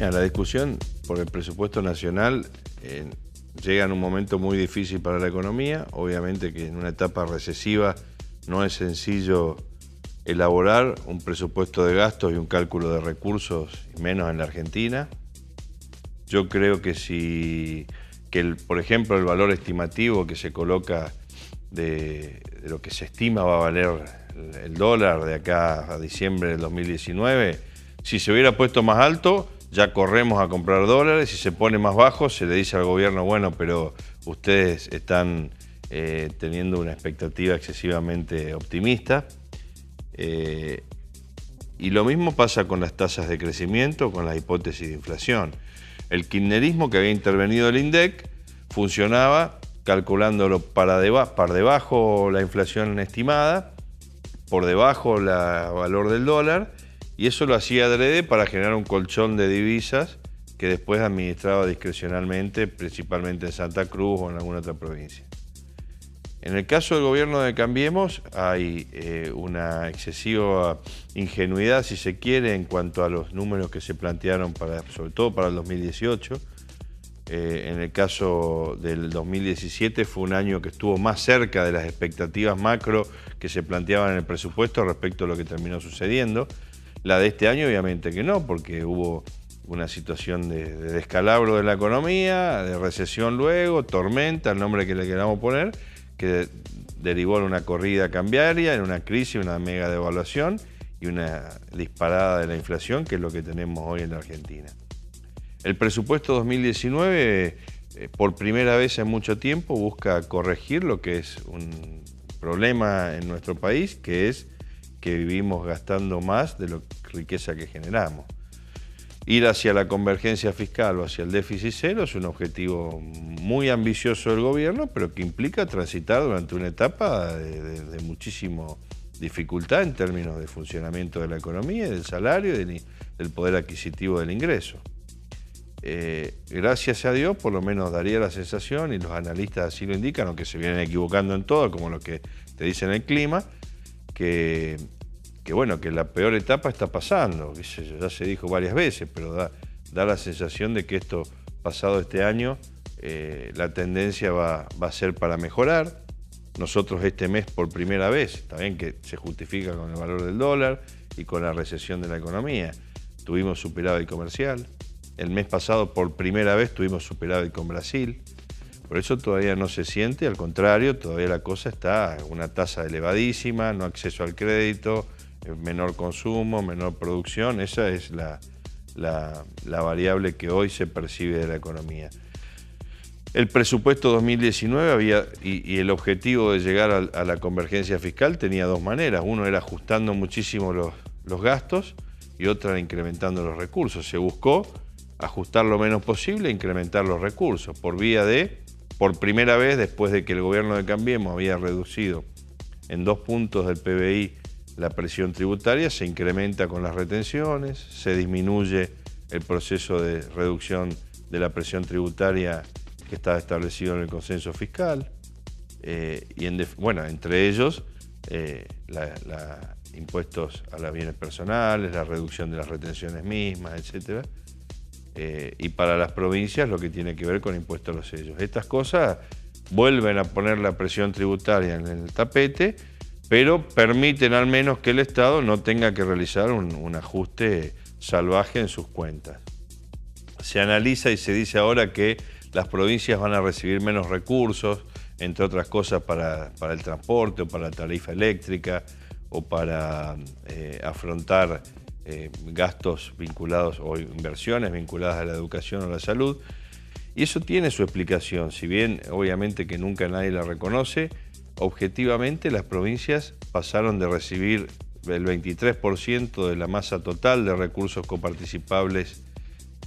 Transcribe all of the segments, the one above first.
Mira, la discusión por el presupuesto nacional llega en un momento muy difícil para la economía. Obviamente que en una etapa recesiva no es sencillo elaborar un presupuesto de gastos y un cálculo de recursos, y menos en la Argentina. Yo creo que por ejemplo, el valor estimativo que se coloca de lo que se estima va a valer el dólar de acá a diciembre del 2019, si se hubiera puesto más alto, ya corremos a comprar dólares. Si se pone más bajo, se le dice al gobierno, bueno, pero ustedes están teniendo una expectativa excesivamente optimista. Y lo mismo pasa con las tasas de crecimiento, con las hipótesis de inflación. El kirchnerismo que había intervenido el INDEC funcionaba calculándolo por debajo la inflación estimada, por debajo el valor del dólar, y eso lo hacía adrede para generar un colchón de divisas que después administraba discrecionalmente, principalmente en Santa Cruz o en alguna otra provincia. En el caso del gobierno de Cambiemos hay una excesiva ingenuidad, si se quiere, en cuanto a los números que se plantearon, sobre todo para el 2018. En el caso del 2017 fue un año que estuvo más cerca de las expectativas macro que se planteaban en el presupuesto respecto a lo que terminó sucediendo. La de este año obviamente que no, porque hubo una situación de descalabro de la economía, de recesión luego, tormenta, el nombre que le queramos poner, que derivó en una corrida cambiaria, en una crisis, una mega devaluación y una disparada de la inflación, que es lo que tenemos hoy en la Argentina. El presupuesto 2019, por primera vez en mucho tiempo, busca corregir lo que es un problema en nuestro país, que es que vivimos gastando más de la riqueza que generamos. Ir hacia la convergencia fiscal o hacia el déficit cero es un objetivo muy ambicioso del gobierno, pero que implica transitar durante una etapa de muchísima dificultad en términos de funcionamiento de la economía, del salario y del poder adquisitivo del ingreso. Gracias a Dios, por lo menos daría la sensación, y los analistas así lo indican, aunque se vienen equivocando en todo, como lo que te dicen el clima, que la peor etapa está pasando. Ya se dijo varias veces, pero da la sensación de que esto, pasado este año, la tendencia va a ser para mejorar. Nosotros este mes, por primera vez, también que se justifica con el valor del dólar y con la recesión de la economía, tuvimos superávit comercial. El mes pasado, por primera vez, tuvimos superávit con Brasil. Por eso todavía no se siente, al contrario, todavía la cosa está en una tasa elevadísima, no acceso al crédito, menor consumo, menor producción. Esa es la variable que hoy se percibe de la economía. El presupuesto 2019 y el objetivo de llegar a la convergencia fiscal tenía dos maneras. Uno era ajustando muchísimo los gastos y otra era incrementando los recursos. Se buscó ajustar lo menos posible e incrementar los recursos por primera vez, después de que el gobierno de Cambiemos había reducido en 2 puntos del PBI la presión tributaria, se incrementa con las retenciones, se disminuye el proceso de reducción de la presión tributaria que estaba establecido en el consenso fiscal, entre ellos impuestos a los bienes personales, la reducción de las retenciones mismas, etc. Y para las provincias lo que tiene que ver con impuestos a los sellos. Estas cosas vuelven a poner la presión tributaria en el tapete, pero permiten al menos que el Estado no tenga que realizar un ajuste salvaje en sus cuentas. Se analiza y se dice ahora que las provincias van a recibir menos recursos, entre otras cosas para el transporte o para la tarifa eléctrica o para afrontar gastos vinculados o inversiones vinculadas a la educación o la salud. Y eso tiene su explicación, si bien obviamente que nunca nadie la reconoce. Objetivamente, las provincias pasaron de recibir el 23% de la masa total de recursos coparticipables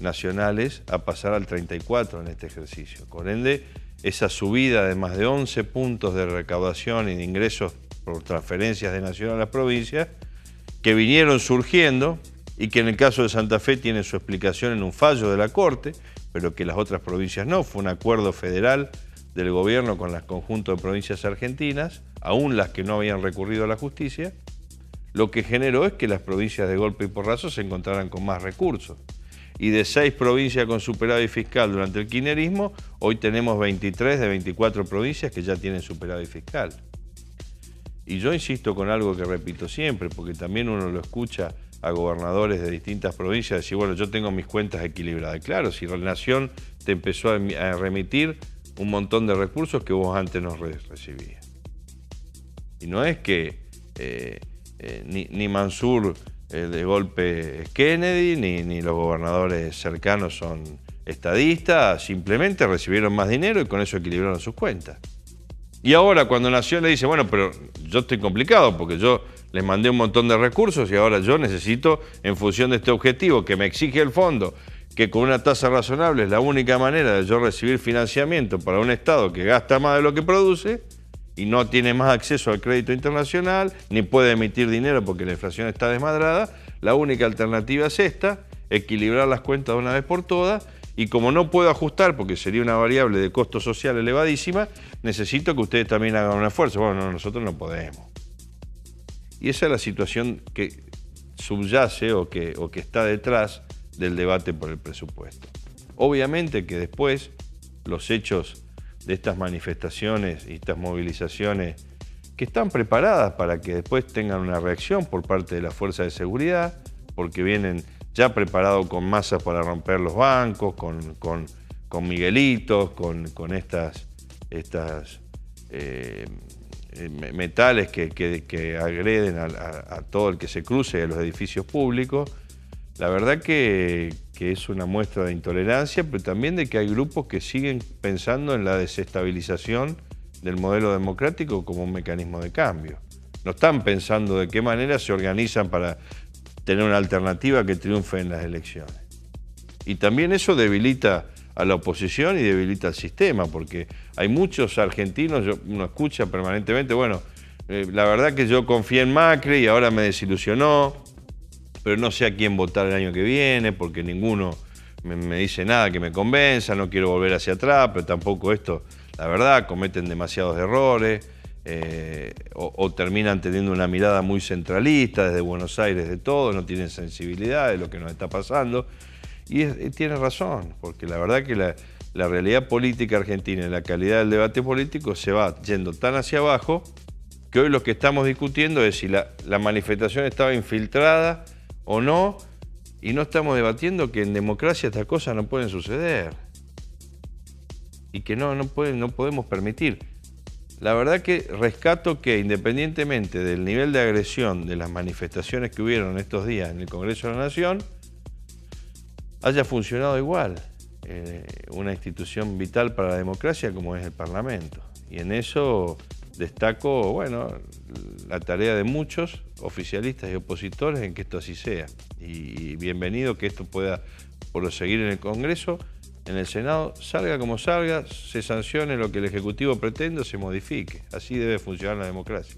nacionales a pasar al 34% en este ejercicio. Por ende, esa subida de más de 11 puntos de recaudación y de ingresos por transferencias de nación a las provincias, que vinieron surgiendo y que en el caso de Santa Fe tiene su explicación en un fallo de la Corte, pero que las otras provincias no. Fue un acuerdo federal del gobierno con el conjunto de provincias argentinas, aún las que no habían recurrido a la justicia, lo que generó es que las provincias de golpe y porrazo se encontraran con más recursos. y de 6 provincias con superávit fiscal durante el kirchnerismo, hoy tenemos 23 de 24 provincias que ya tienen superávit fiscal. Y yo insisto con algo que repito siempre, porque también uno lo escucha a gobernadores de distintas provincias decir, bueno, yo tengo mis cuentas equilibradas. Claro, si la Nación te empezó a remitir un montón de recursos que vos antes no recibías. Y no es que ni Mansur de golpe es Kennedy, ni los gobernadores cercanos son estadistas, simplemente recibieron más dinero y con eso equilibraron sus cuentas. Y ahora cuando Nación le dice, bueno, pero yo estoy complicado porque yo les mandé un montón de recursos y ahora yo necesito, en función de este objetivo que me exige el fondo, que con una tasa razonable es la única manera de yo recibir financiamiento para un Estado que gasta más de lo que produce y no tiene más acceso al crédito internacional, ni puede emitir dinero porque la inflación está desmadrada, la única alternativa es esta, equilibrar las cuentas de una vez por todas, y como no puedo ajustar porque sería una variable de costo social elevadísima, necesito que ustedes también hagan un esfuerzo. Bueno, no, nosotros no podemos. Y esa es la situación que subyace o que está detrás del debate por el presupuesto. Obviamente que después los hechos de estas manifestaciones y estas movilizaciones que están preparadas para que después tengan una reacción por parte de las fuerzas de seguridad, porque vienen ya preparados con masas para romper los bancos, con miguelitos, con estas metales que agreden a todo el que se cruce de los edificios públicos. La verdad que es una muestra de intolerancia, pero también de que hay grupos que siguen pensando en la desestabilización del modelo democrático como un mecanismo de cambio. No están pensando de qué manera se organizan para tener una alternativa que triunfe en las elecciones. Y también eso debilita a la oposición y debilita al sistema, porque hay muchos argentinos, uno escucha permanentemente, bueno, la verdad que yo confié en Macri y ahora me desilusionó, pero no sé a quién votar el año que viene, porque ninguno me dice nada que me convenza, no quiero volver hacia atrás, pero tampoco esto, la verdad, cometen demasiados errores, o terminan teniendo una mirada muy centralista desde Buenos Aires de todo, no tienen sensibilidad de lo que nos está pasando. Y tiene razón, porque la verdad que la realidad política argentina y la calidad del debate político se va yendo tan hacia abajo que hoy lo que estamos discutiendo es si la manifestación estaba infiltrada o no, y no estamos debatiendo que en democracia estas cosas no pueden suceder y que no podemos permitir. La verdad que rescato que independientemente del nivel de agresión de las manifestaciones que hubieron estos días en el Congreso de la Nación, haya funcionado igual una institución vital para la democracia como es el Parlamento. Y en eso destaco, bueno, la tarea de muchos oficialistas y opositores en que esto así sea. Y bienvenido que esto pueda proseguir en el Congreso, en el Senado, salga como salga, se sancione lo que el Ejecutivo pretende o se modifique. Así debe funcionar la democracia.